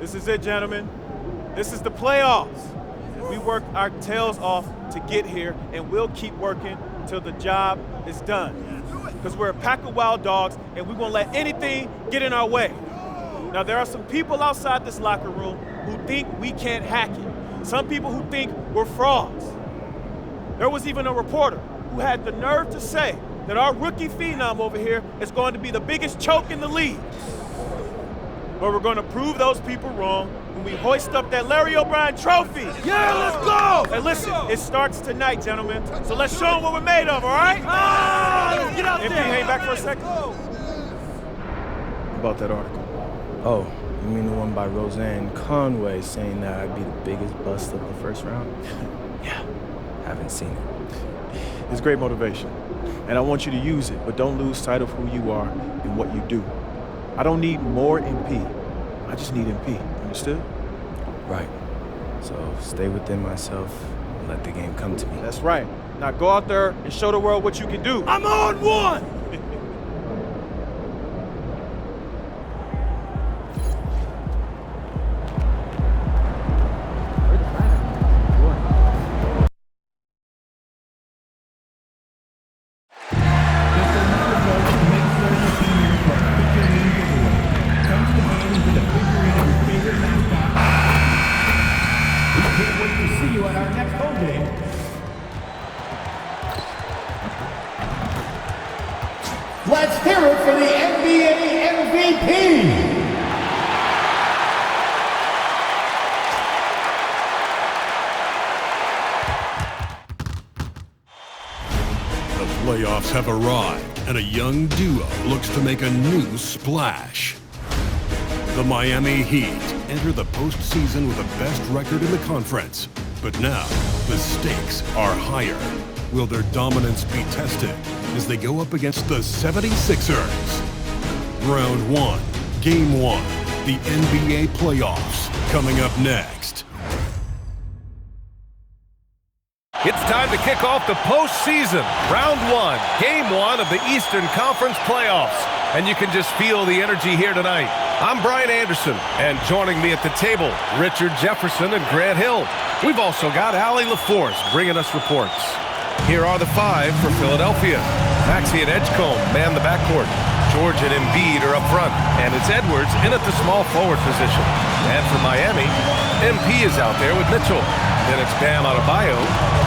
This is it, gentlemen. This is the playoffs. We worked our tails off to get here, and we'll keep working till the job is done. Because we're a pack of wild dogs, and we won't let anything get in our way. Now, there are some people outside this locker room who think we can't hack it. Some people who think we're frauds. There was even a reporter who had the nerve to say that our rookie phenom over here is going to be the biggest choke in the league. But we're going to prove those people wrong when we hoist up that Larry O'Brien trophy. Yeah, let's go! Hey, listen, it starts tonight, gentlemen. So let's show them what we're made of, all right? Let's get out MP, there! hang back for a second. About that article. Oh, you mean the one by Roseanne Conway saying that I'd be the biggest bust of the first round? Yeah, haven't seen it. It's great motivation, and I want you to use it, but don't lose sight of who you are and what you do. I don't need more MP. I just need MP. Understood? Right. So stay within myself and let the game come to me. That's right. Now go out there and show the world what you can do. I'm on one! Let's hear it for the NBA MVP! The playoffs have arrived, and a young duo looks to make a new splash. The Miami Heat enter the postseason with the best record in the conference. But now, the stakes are higher. Will their dominance be tested as they go up against the 76ers? Round 1, Game 1, the NBA playoffs, coming up next. It's time to kick off the postseason. Round 1, Game 1 of the Eastern Conference playoffs. And you can just feel the energy here tonight. I'm Brian Anderson, and joining me at the table, Richard Jefferson and Grant Hill. We've also got Allie LaForce bringing us reports. Here are the 5 for Philadelphia. Maxey and Edgecombe man the backcourt. George and Embiid are up front, and it's Edwards in at the small forward position. And for Miami, MP is out there with Mitchell. Then it's Bam Adebayo.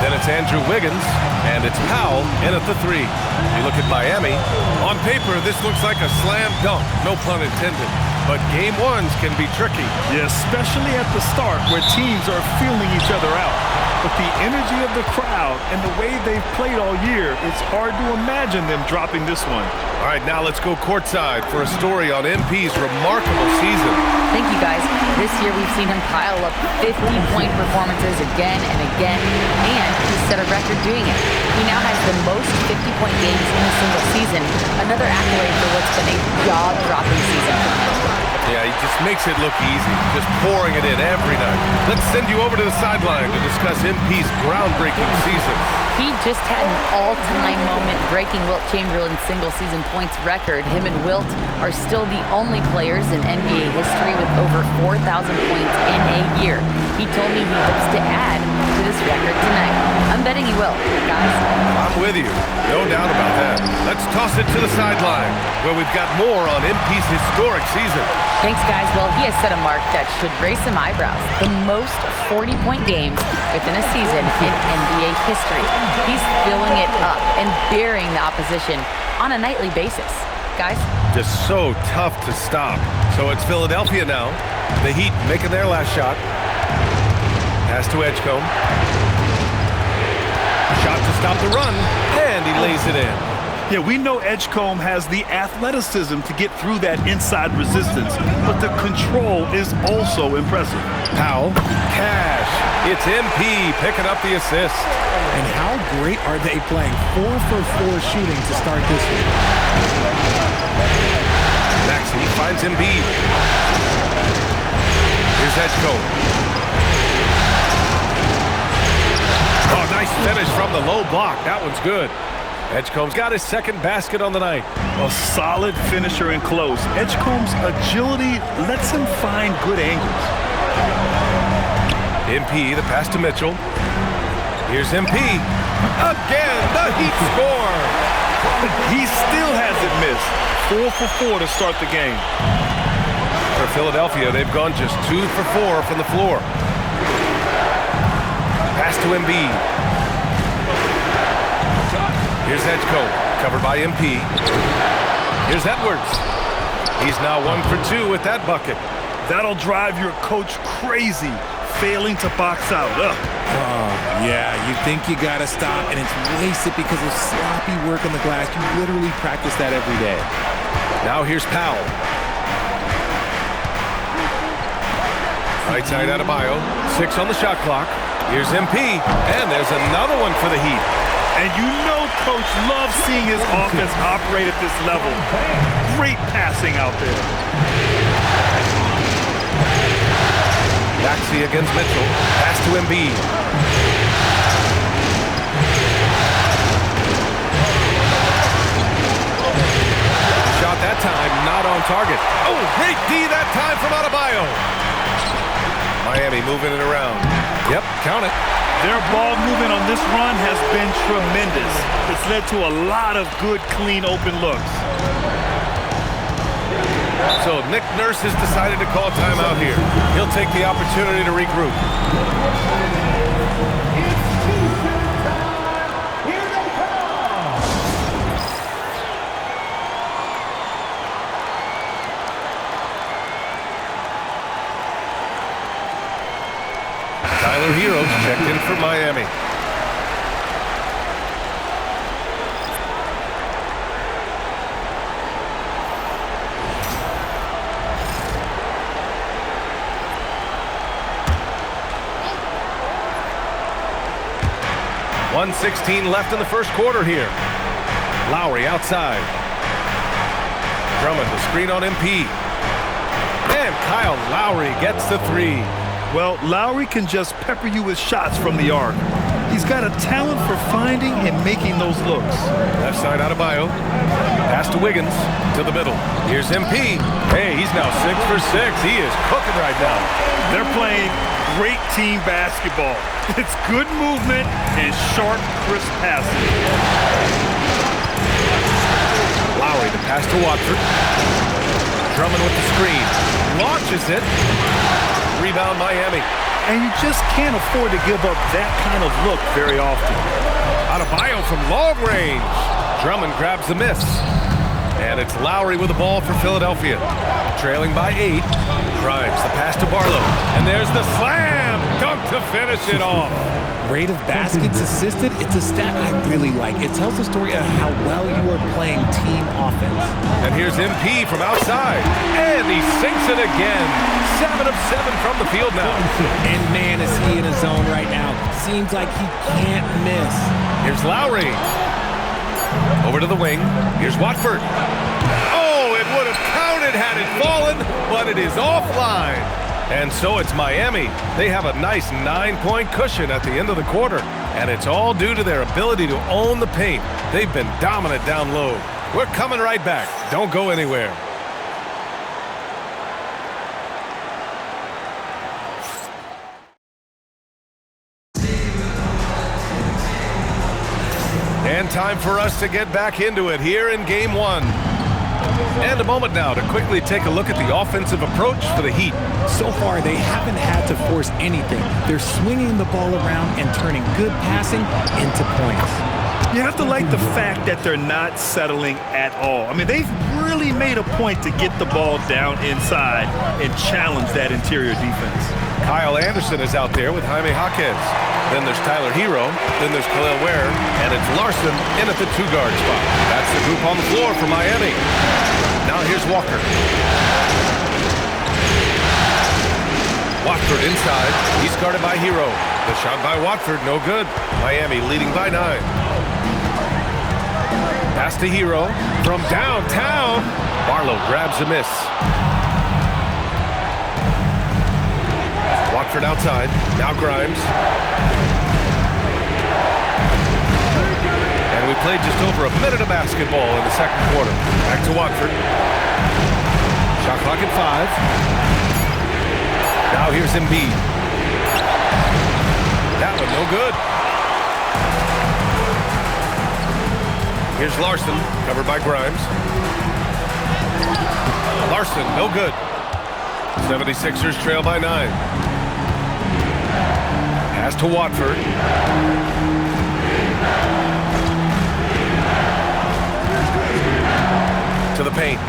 Then it's Andrew Wiggins, and it's Powell in at the 3. You look at Miami. On paper, this looks like a slam dunk, no pun intended. But game 1s can be tricky. Yeah, especially at the start where teams are feeling each other out. But the energy of the crowd and the way they've played all year, it's hard to imagine them dropping this one. All right, now let's go courtside for a story on MP's remarkable season. Thank you, guys. This year we've seen him pile up 50-point performances again and again, and he's set a record doing it. He now has the most 50-point games in a single season, another accolade for what's been a jaw-dropping season for him. Yeah, he just makes it look easy, just pouring it in every night. Let's send you over to the sideline to discuss MP's groundbreaking season. He just had an all-time moment breaking Wilt Chamberlain's single-season points record. Him and Wilt are still the only players in NBA history with over 4,000 points in a year. He told me he hopes to add to this record tonight. I'm betting he will, guys. I'm with you. No doubt about that. Let's toss it to the sideline, where we've got more on MP's historic season. Thanks, guys. Well, he has set a mark that should raise some eyebrows. The most 40-point games within a season in NBA history. He's filling it up and burying the opposition on a nightly basis. Guys? Just so tough to stop. So it's Philadelphia now. The Heat making their last shot. Pass to Edgecombe. Shot to stop the run, and he lays it in. Yeah, we know Edgecombe has the athleticism to get through that inside resistance, but the control is also impressive. Powell, cash. It's MP picking up the assist. And how great are they playing? 4 for 4 shooting to start this week. Maxey finds Embiid. Here's Edgecombe. Oh, nice finish from the low block. That one's good. Edgecombe's got his second basket on the night. A solid finisher in close. Edgecombe's agility lets him find good angles. MP, the pass to Mitchell. Here's MP. Again, the Heat score. He still hasn't missed. 4 for 4 to start the game. For Philadelphia, they've gone just 2 for 4 from the floor. Pass to Embiid. Here's Edgecombe, covered by MP. Here's Edwards. He's now 1 for 2 with that bucket. That'll drive your coach crazy, failing to box out. Yeah, you think you got to stop, and it's wasted because of sloppy work on the glass. You literally practice that every day. Now here's Powell. Right side Adebayo, 6 on the shot clock. Here's MP, and there's another one for the Heat. And you know Coach loves seeing his offense operate at this level. Great passing out there. Maxey against Mitchell. Pass to Embiid. Shot that time, not on target. Oh, great D that time from Adebayo. Miami moving it around. Yep, count it. Their ball movement on this run has been tremendous. It's led to a lot of good, clean, open looks. So Nick Nurse has decided to call timeout here. He'll take the opportunity to regroup. Tyler Hero's checked in for Miami. .116 left in the first quarter here. Lowry outside. Drummond, the screen on MP. And Kyle Lowry gets the 3. Well, Lowry can just pepper you with shots from the arc. He's got a talent for finding and making those looks. Left side Adebayo. Pass to Wiggins. To the middle. Here's MP. Hey, he's now 6 for 6. He is cooking right now. They're playing great team basketball. It's good movement and sharp, crisp passing. Lowry to pass to Watford. Drummond with the screen. Launches it. Rebound Miami. And you just can't afford to give up that kind of look very often. Adebayo from long range. Drummond grabs the miss. And it's Lowry with the ball for Philadelphia. Trailing by 8. Grimes the pass to Barlow. And there's the slam. Dunk to finish it off. Rate of baskets assisted, it's a stat I really like. It tells the story of how well you are playing team offense. And here's MP from outside. And he sinks it again. 7 of 7 from the field now. And man, is he in a zone right now. Seems like he can't miss. Here's Lowry. Over to the wing. Here's Watford. Oh, it would have counted had it fallen, but it is offline. And so it's Miami. They have a nice 9-point cushion at the end of the quarter. And it's all due to their ability to own the paint. They've been dominant down low. We're coming right back. Don't go anywhere. And time for us to get back into it here in Game 1. And a moment now to quickly take a look at the offensive approach for the Heat. So far, they haven't had to force anything. They're swinging the ball around and turning good passing into points. You have to like the fact that they're not settling at all. I mean, they've really made a point to get the ball down inside and challenge that interior defense. Kyle Anderson is out there with Jaime Jaquez. Then there's Tyler Hero. Then there's Khalil Ware. And it's Larson in at the 2-guard spot. That's the group on the floor for Miami. Now here's Walker. Watford inside. He's guarded by Hero. The shot by Watford, no good. Miami leading by 9. Pass to Hero from downtown. Barlow grabs a miss. Watford outside. Now Grimes. And we played just over a minute of basketball in the second quarter. Back to Watford. Shot clock at 5. Now here's Embiid. That one no good. Here's Larson, covered by Grimes. Larson, no good. 76ers trail by 9. Pass to Watford. To the paint.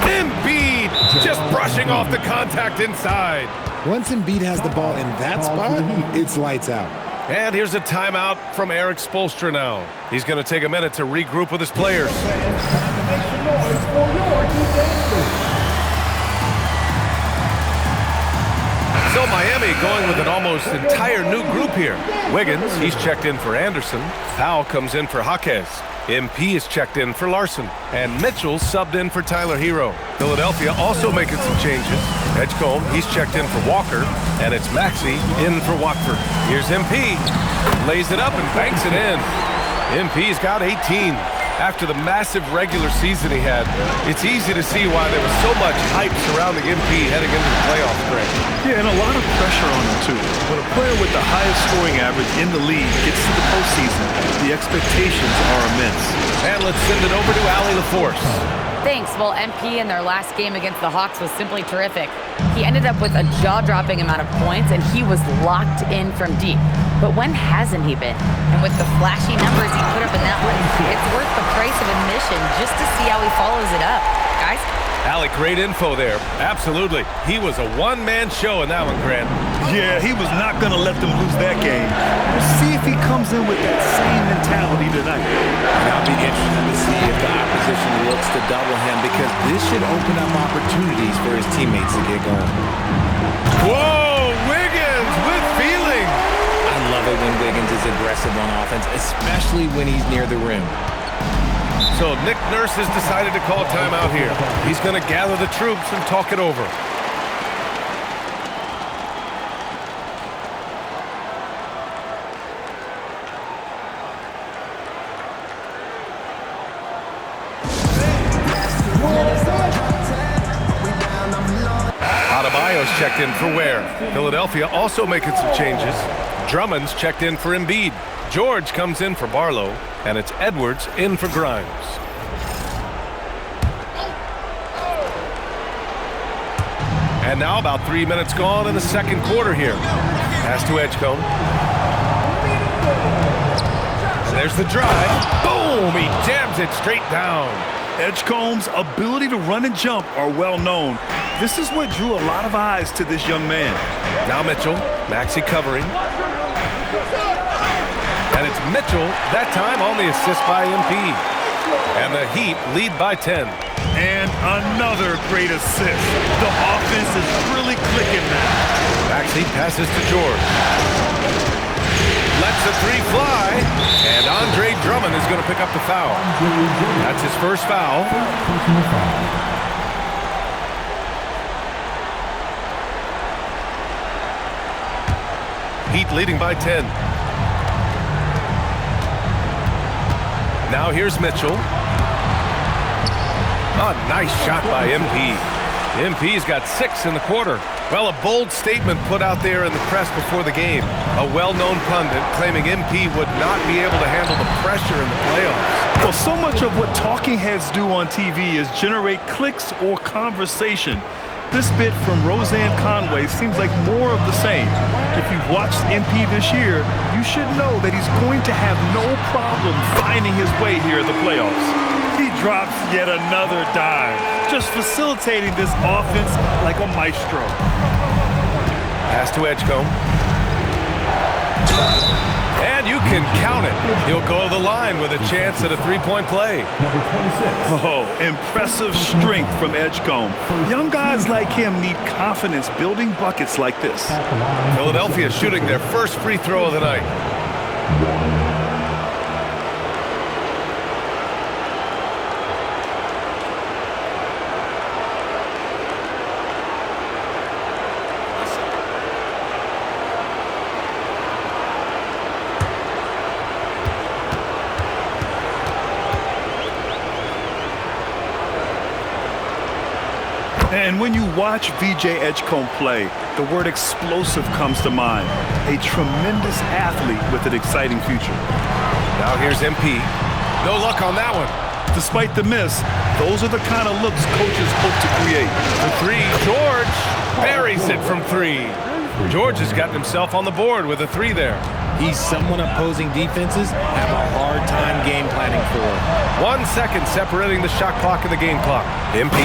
Embiid just brushing off the contact inside. Once Embiid has the ball in that spot, it's lights out. And here's a timeout from Eric Spoelstra now. He's going to take a minute to regroup with his players. So Miami going with an almost entire new group here. Wiggins, he's checked in for Anderson. Powell comes in for Jaquez. MP is checked in for Larson. And Mitchell subbed in for Tyler Hero. Philadelphia also making some changes. Edgecombe, he's checked in for Walker. And it's Maxey in for Watford. Here's MP. Lays it up and banks it in. MP's got 18. After the massive regular season he had, it's easy to see why there was so much hype surrounding MP heading into the playoff stretch. Yeah, and a lot of pressure on him, too. When a player with the highest scoring average in the league gets to the postseason, the expectations are immense. And let's send it over to Allie LaForce. Thanks. Well, MP in their last game against the Hawks was simply terrific. He ended up with a jaw-dropping amount of points, and he was locked in from deep. But when hasn't he been? And with the flashy numbers he put up in that one, it's worth the price of admission just to see how he follows it up. Guys? Allie, great info there. Absolutely. He was a one-man show in that one, Grant. Yeah, he was not going to let them lose that game. We'll see if he comes in with that same mentality tonight. And I'll be interested to see if the opposition looks to double him, because this should open up opportunities for his teammates to get going. Whoa, Wiggins with feeling. I love it when Wiggins is aggressive on offense, especially when he's near the rim. So Nick Nurse has decided to call timeout here. He's going to gather the troops and talk it over. Adebayo's checked in for Ware. Philadelphia also making some changes. Drummond's checked in for Embiid. George comes in for Barlow, and it's Edwards in for Grimes. And now about 3 minutes gone in the second quarter here. Pass to Edgecombe. There's the drive. Boom! He jams it straight down. Edgecombe's ability to run and jump are well known. This is what drew a lot of eyes to this young man. Now Mitchell, Maxey covering. And it's Mitchell, that time on the assist by MP. And the Heat lead by 10. And another great assist. The offense is really clicking now. Maxey passes to George. Lets the three fly. And Andre Drummond is going to pick up the foul. That's his first foul. Heat leading by 10. Now here's Mitchell. A nice shot by MP. MP's got 6 in the quarter. Well, a bold statement put out there in the press before the game. A well-known pundit claiming MP would not be able to handle the pressure in the playoffs. Well, so much of what talking heads do on TV is generate clicks or conversation. This bit from Roseanne Conway seems like more of the same. If you've watched MP this year, you should know that he's going to have no problem finding his way here in the playoffs. He drops yet another dive, just facilitating this offense like a maestro. Pass to Edgecombe. And you can count it. He'll go to the line with a chance at a three-point play. Oh, impressive strength from Edgecombe. Young guys like him need confidence building buckets like this. Philadelphia shooting their first free throw of the night. And when you watch VJ Edgecombe play, the word explosive comes to mind. A tremendous athlete with an exciting future. Now here's MP. No luck on that one. Despite the miss, those are the kind of looks coaches hope to create. The three, George buries it from three. George has gotten himself on the board with a three there. He's someone opposing defenses have a hard time game planning for. 1 second separating the shot clock and the game clock. MP.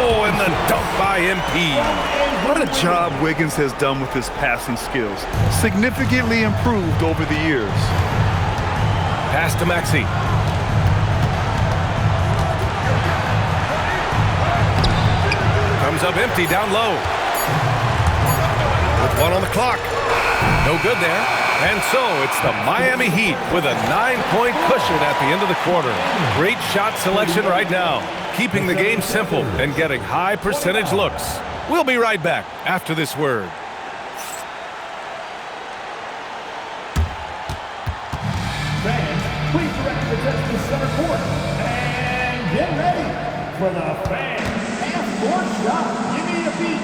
Oh, and the dunk by MP. What a job Wiggins has done with his passing skills. Significantly improved over the years. Pass to Maxey. Comes up empty down low. With one on the clock. No good there. And so it's the Miami Heat with a 9-point cushion at the end of the quarter. Great shot selection right now. Keeping the game simple and getting high percentage looks. We'll be right back after this word. Fans, please direct your attention to center court. And get ready for the fans half-court shot. Give me a beat.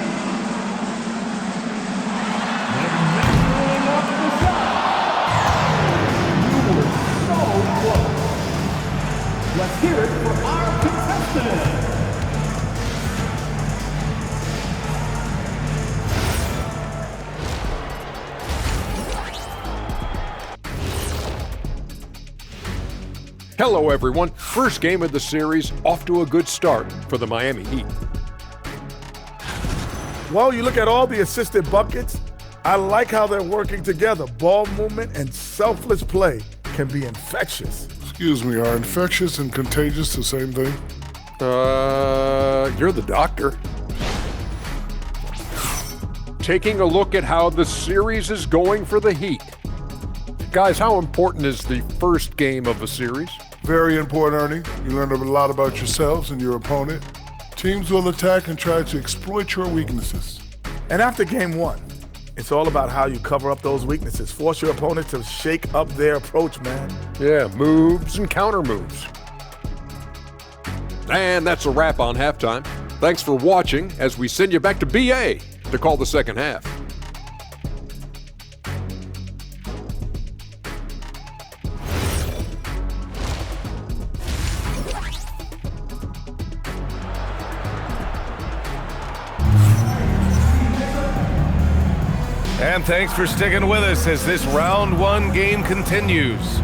Measuring up the shot. You were so close. Let's hear it for our contestant. Hello, everyone. First game of the series, off to a good start for the Miami Heat. Well, you look at all the assisted buckets, I like how they're working together. Ball movement and selfless play can be infectious. Excuse me, are infectious and contagious the same thing? You're the doctor. Taking a look at how the series is going for the Heat. Guys, how important is the first game of a series? Very important, Ernie. You learn a lot about yourselves and your opponent. Teams will attack and try to exploit your weaknesses. And after game one, it's all about how you cover up those weaknesses. Force your opponent to shake up their approach, man. Yeah, moves and counter moves. And that's a wrap on halftime. Thanks for watching as we send you back to BA to call the second half. And thanks for sticking with us as this round one game continues.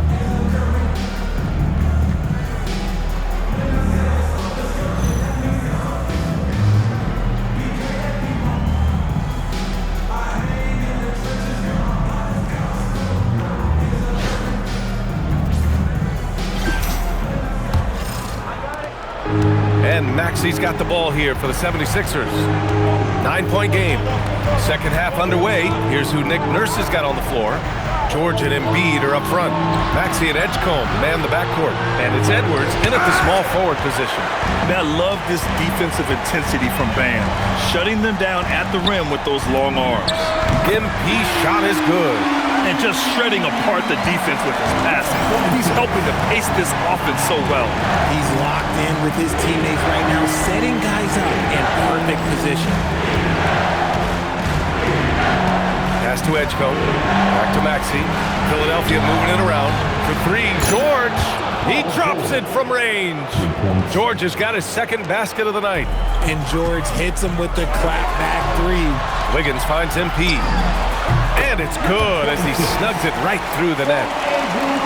And Maxey's got the ball here for the 76ers. 9-point game. Second half underway. Here's who Nick Nurse has got on the floor. George and Embiid are up front. Maxey and Edgecombe man the backcourt. And it's Edwards in at the small forward position. And I love this defensive intensity from Bam, shutting them down at the rim with those long arms. MP shot is good. And just shredding apart the defense with his passing. He's helping to pace this offense so well. He's locked in with his teammates right now, setting guys up in perfect position. Pass to Edgecombe. Back to Maxey. Philadelphia moving it around. For three, George. He drops it from range. George has got his second basket of the night. And George hits him with the clapback three. Wiggins finds MP. And it's good as he snugs it right through the net.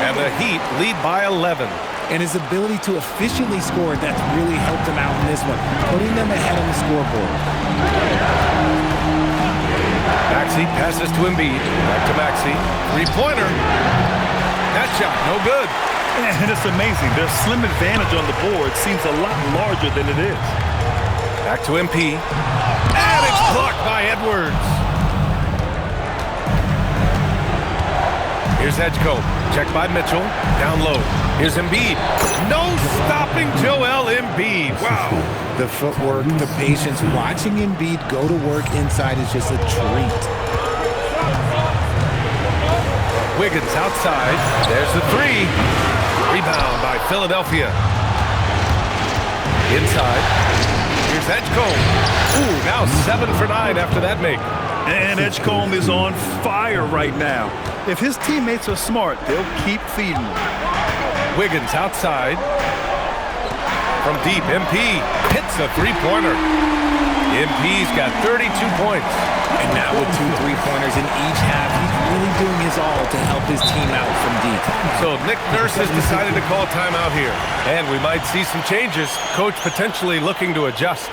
And the Heat lead by 11. And his ability to efficiently score, that's really helped him out in this one, putting them ahead on the scoreboard. Maxey passes to Embiid. Back to Maxey. Three-pointer. That shot, no good. And it's amazing. Their slim advantage on the board seems a lot larger than it is. Back to MP. And it's blocked by Edwards. Here's Edgecombe. Checked by Mitchell. Down low. Here's Embiid. No stopping Joel Embiid. Wow. The footwork, the patience. Watching Embiid go to work inside is just a treat. Wiggins outside. There's the three. Rebound by Philadelphia. Inside. Here's Edgecombe. Ooh, now 7 for 9 after that make. And Edgecombe is on fire right now. If his teammates are smart, they'll keep feeding him. Wiggins outside. From deep, MP hits a three-pointer. MP's got 32 points. And now with 2 3-pointers in each half, he's really doing his all to help his team out from deep. So Nick Nurse has decided to call timeout here. And we might see some changes. Coach potentially looking to adjust.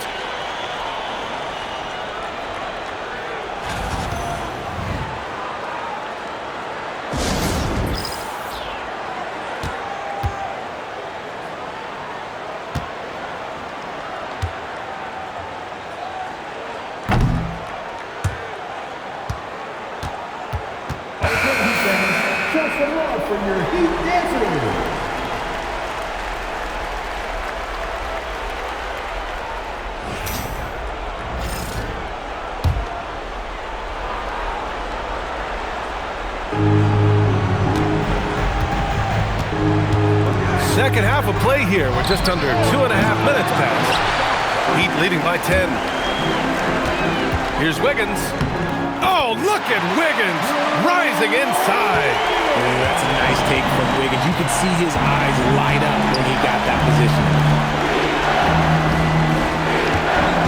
Second half of play here. We're just under 2.5 minutes past. Heat leading by 10. Here's Wiggins. Oh, look at Wiggins rising inside. Ooh, that's a nice take from Wiggins. You can see his eyes light up when he got that position.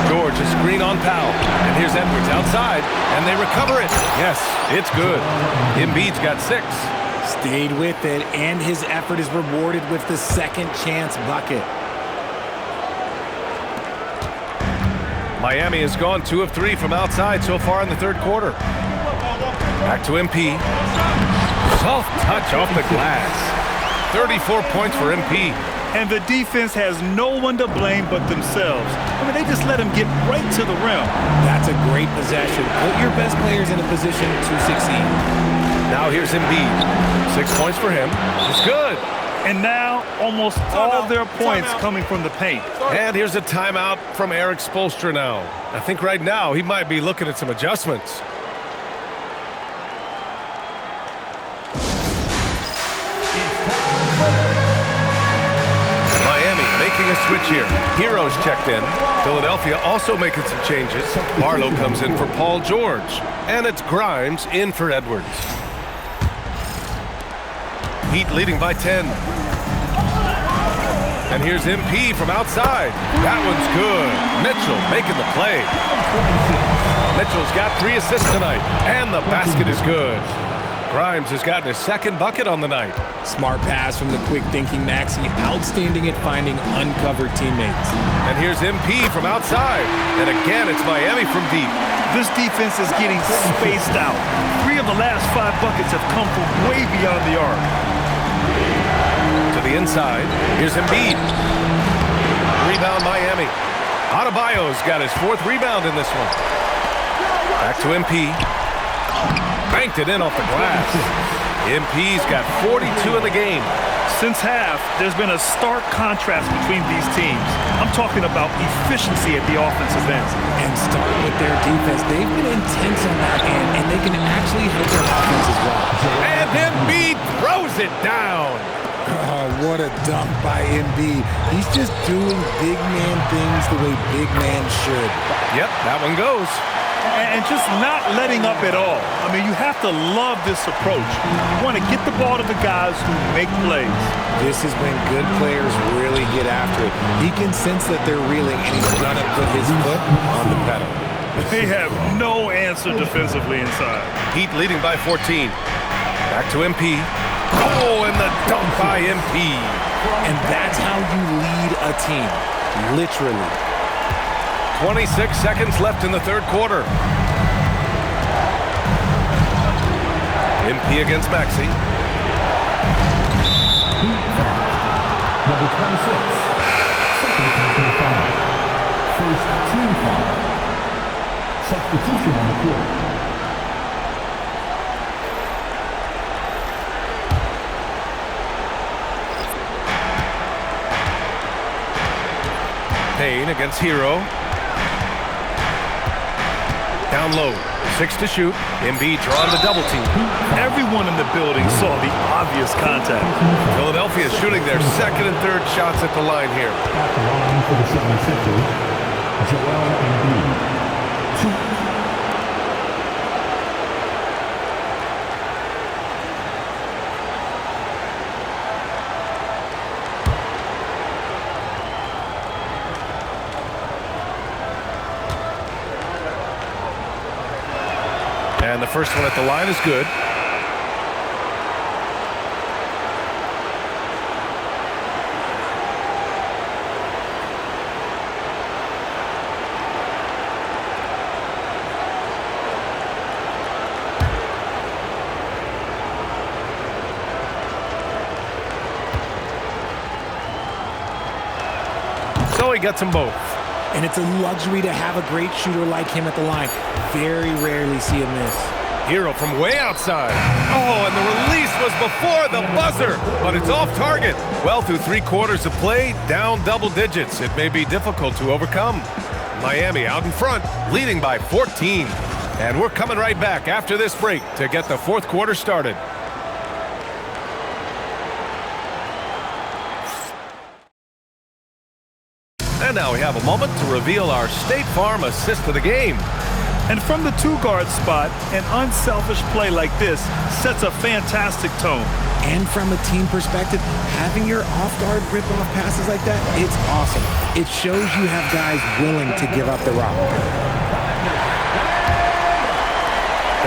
George, a screen on Powell. And here's Edwards outside. And they recover it. Yes, it's good. Embiid's got 6. Stayed with it, and his effort is rewarded with the second chance bucket. Miami has gone 2 of 3 from outside so far in the third quarter. Back to MP. Soft touch off the glass. 34 points for MP. And the defense has no one to blame but themselves. I mean, they just let him get right to the rim. That's a great possession. Put your best players in a position to succeed. Now here's Embiid. 6 points for him. It's good. And now almost all their points coming from the paint. And here's a timeout from Eric Spoelstra now. I think right now he might be looking at some adjustments. Miami making a switch here. Hero's checked in. Philadelphia also making some changes. Barlow comes in for Paul George. And it's Grimes in for Edwards. Heat leading by 10. And here's MP from outside. That one's good. Mitchell making the play. Mitchell's got 3 assists tonight. And the basket is good. Grimes has gotten his second bucket on the night. Smart pass from the quick-thinking Maxey. Outstanding at finding uncovered teammates. And here's MP from outside. And again, it's Miami from deep. This defense is getting spaced out. 3 of the last 5 buckets have come from way beyond the arc. To the inside. Here's Embiid. Rebound Miami. Adebayo's got his 4th rebound in this one. Back to MP. Banked it in off the glass. MP's got 42 in the game. Since half, there's been a stark contrast between these teams. I'm talking about efficiency at the offensive end. And starting with their defense, they've been intense on that end, and they can actually hit their offense as well. And Embiid throws it down. Oh, what a dunk by Embiid. He's just doing big man things the way big man should. Yep, that one goes. And just not letting up at all. I mean, you have to love this approach. You want to get the ball to the guys who make plays. This is when good players really get after it. He can sense that they're reeling, and he's going to put his foot on the pedal. They have no answer defensively inside. Heat leading by 14. Back to MP. Oh, and the dunk by MP. And that's how you lead a team, literally. 26 seconds left in the third quarter. MP against Maxey. Number 26. Second foul. First team foul. Substitution on the court. Payne against Hero. Down low, 6 to shoot. Embiid drawing the double team. Everyone in the building saw the obvious contact. Philadelphia is shooting their second and third shots at the line here. At the line for the 76ers, Joel Embiid. 2. And the first one at the line is good. So he gets them both. And it's a luxury to have a great shooter like him at the line. Very rarely see him miss. Hero from way outside. Oh, and the release was before the buzzer, but it's off target. Well, through 3 quarters of play, down double digits. It may be difficult to overcome. Miami out in front, leading by 14. And we're coming right back after this break to get the 4th quarter started. And now we have a moment to reveal our State Farm assist of the game. And from the 2-guard spot, an unselfish play like this sets a fantastic tone. And from a team perspective, having your off-guard rip-off passes like that, it's awesome. It shows you have guys willing to give up the rock.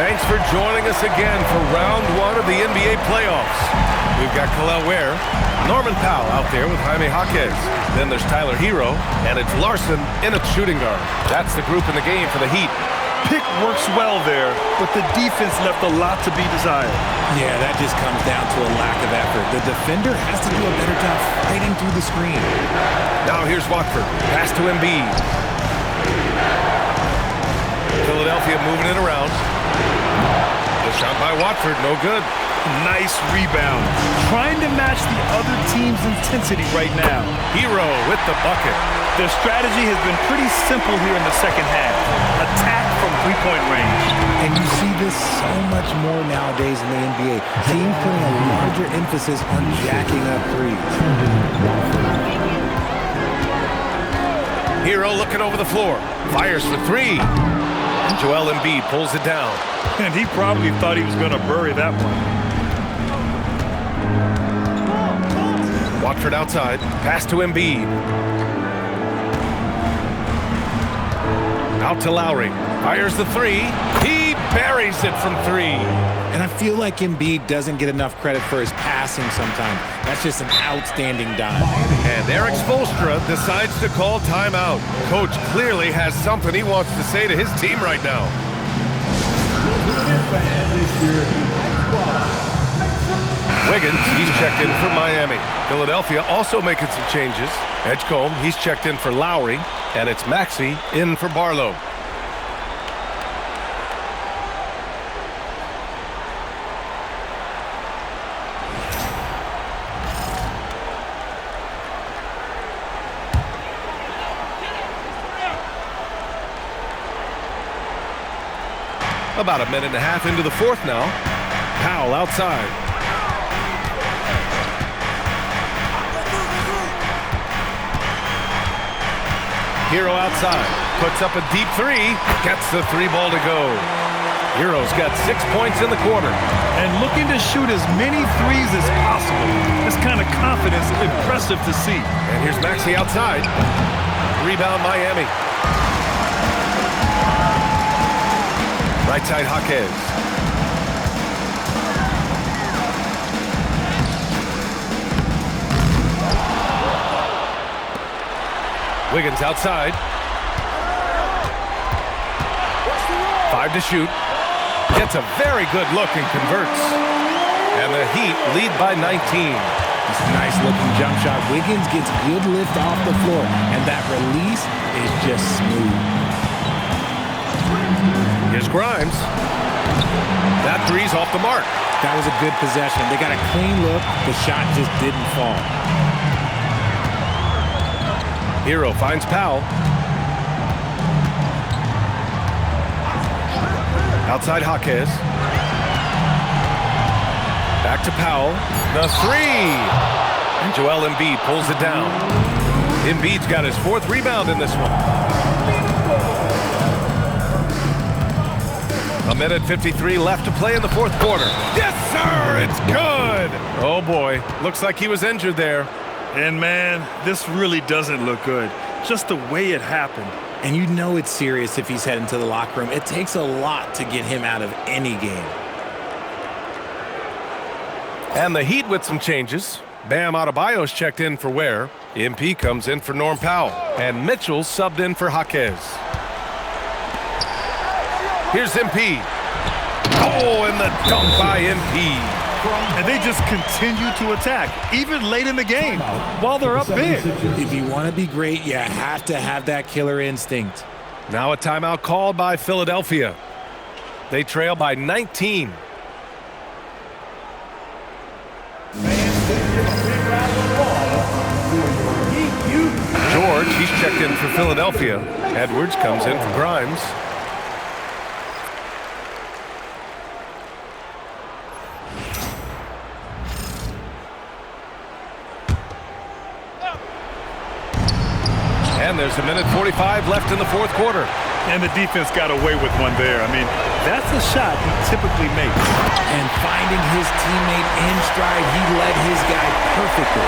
Thanks for joining us again for round 1 of the NBA playoffs. We've got Khalil Ware, Norman Powell out there with Jaime Jaquez. Then there's Tyler Hero, and it's Larson in at shooting guard. That's the group in the game for the Heat. Pick works well there, but the defense left a lot to be desired. Yeah, that just comes down to a lack of effort. The defender has to do a better job fighting through the screen. Now here's Watford. Pass to Embiid. Philadelphia moving it around. The shot by Watford, no good. Nice rebound. Trying to match the other team's intensity right now. Hero with the bucket. Their strategy has been pretty simple here in the second half. Attack from 3-point range. And you see this so much more nowadays in the NBA. Teams putting a larger emphasis on jacking up threes. Hero looking over the floor. Fires for 3. Joel Embiid pulls it down. And he probably thought he was going to bury that one. Watford outside. Pass to Embiid. Out to Lowry. Fires the 3. He buries it from 3. And I feel like Embiid doesn't get enough credit for his passing sometimes. That's just an outstanding dive. And Eric Spoelstra decides to call timeout. Coach clearly has something he wants to say to his team right now. Wiggins, he's checked in for Miami. Philadelphia also making some changes. Edgecombe, he's checked in for Lowry. And it's Maxey in for Barlow. About a minute and a half into the 4th now. Powell outside. Hero outside. Puts up a deep 3. Gets the 3 ball to go. Hero's got 6 points in the quarter. And looking to shoot as many threes as possible. This kind of confidence is impressive to see. And here's Maxey outside. Rebound Miami. Right side Jaquez. Wiggins outside. 5 to shoot. Gets a very good look and converts. And the Heat lead by 19. It's a nice looking jump shot. Wiggins gets good lift off the floor. And that release is just smooth. Here's Grimes. That 3's off the mark. That was a good possession. They got a clean look. The shot just didn't fall. Hero finds Powell. Outside Jaquez. Back to Powell. The 3. And Joel Embiid pulls it down. Embiid's got his 4th rebound in this one. 1:53 left to play in the 4th quarter. Yes, sir! It's good! Oh, boy. Looks like he was injured there. And, man, this really doesn't look good. Just the way it happened. And you know it's serious if he's heading to the locker room. It takes a lot to get him out of any game. And the Heat with some changes. Bam Adebayo's checked in for Ware. MP comes in for Norm Powell. And Mitchell subbed in for Jaquez. Here's MP. Oh, and the dunk by MP. And they just continue to attack, even late in the game, while they're up big. If you want to be great, you have to have that killer instinct. Now a timeout called by Philadelphia. They trail by 19. George, he's checked in for Philadelphia. Edwards comes in for Grimes. And there's 1:45 left in the 4th quarter. And the defense got away with one there. I mean, that's a shot he typically makes. And finding his teammate in stride, he led his guy perfectly.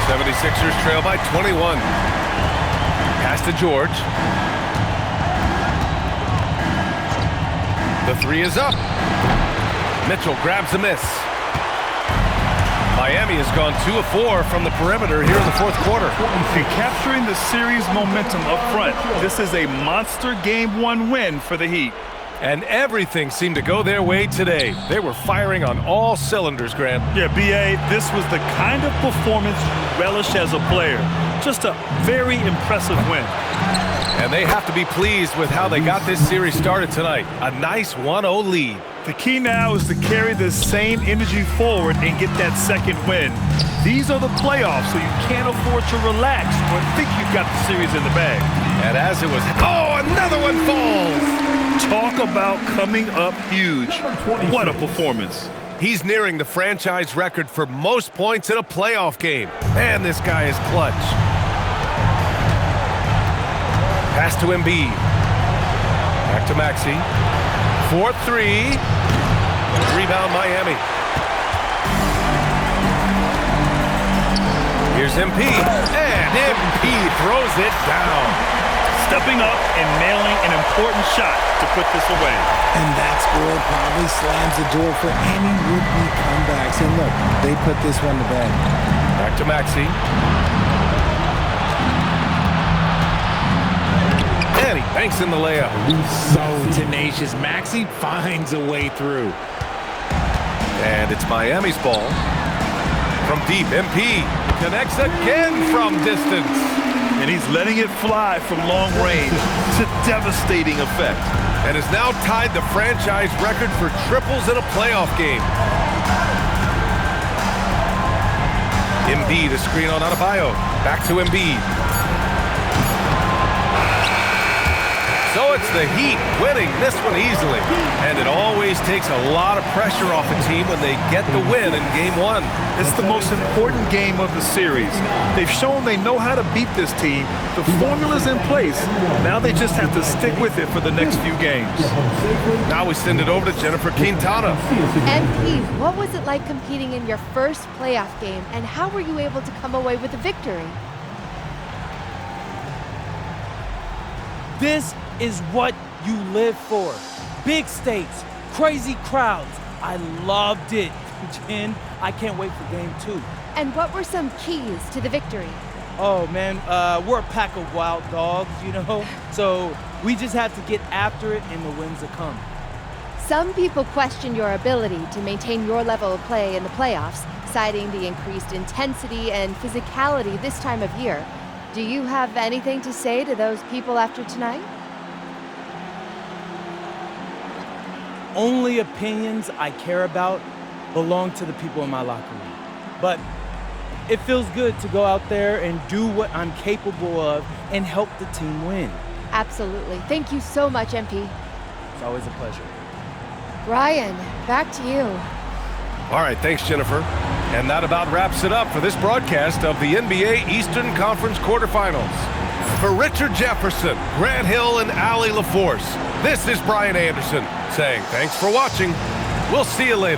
'76ers trail by 21. Pass to George. The 3 is up. Mitchell grabs the miss. Miami has gone 2 of 4 from the perimeter here in the 4th quarter. And capturing the series momentum up front. This is a monster Game 1 win for the Heat. And everything seemed to go their way today. They were firing on all cylinders, Grant. Yeah, B.A., this was the kind of performance you relish as a player. Just a very impressive win. And they have to be pleased with how they got this series started tonight. A nice 1-0 lead. The key now is to carry this same energy forward and get that second win. These are the playoffs, so you can't afford to relax or think you've got the series in the bag. And as it was, oh, another one falls! Talk about coming up huge. What a performance. He's nearing the franchise record for most points in a playoff game. Man, this guy is clutch. Pass to Embiid. Back to Maxey. 4-3. Rebound Miami. Here's MP. And MP throws it down. Stepping up and nailing an important shot to put this away. And that score probably slams the door for any would-be comebacks. And look, they put this one to bed. Back to Maxey. And he banks in the layup. So tenacious. Maxey finds a way through. And it's Miami's ball. From deep, MP connects again from distance. And he's letting it fly from long range to devastating effect. And has now tied the franchise record for triples in a playoff game. Embiid, a screen on Adebayo. Back to Embiid. So it's the Heat winning this one easily. And it always takes a lot of pressure off a team when they get the win in Game 1. It's the most important game of the series. They've shown they know how to beat this team. The formula's in place. Now they just have to stick with it for the next few games. Now we send it over to Jennifer Quintana. MP, what was it like competing in your first playoff game, and how were you able to come away with a victory? This is what you live for. Big stakes, crazy crowds. I loved it. Jen, I can't wait for Game 2. And what were some keys to the victory? Oh, man, we're a pack of wild dogs, you know? So we just have to get after it and the wins will come. Some people question your ability to maintain your level of play in the playoffs, citing the increased intensity and physicality this time of year. Do you have anything to say to those people after tonight? Only opinions I care about belong to the people in my locker room. But it feels good to go out there and do what I'm capable of and help the team win. Absolutely. Thank you so much, MP. It's always a pleasure. Ryan, back to you. All right, thanks, Jennifer. And that about wraps it up for this broadcast of the NBA Eastern Conference quarterfinals. For Richard Jefferson, Grant Hill, and Allie LaForce, this is Brian Anderson saying thanks for watching. We'll see you later.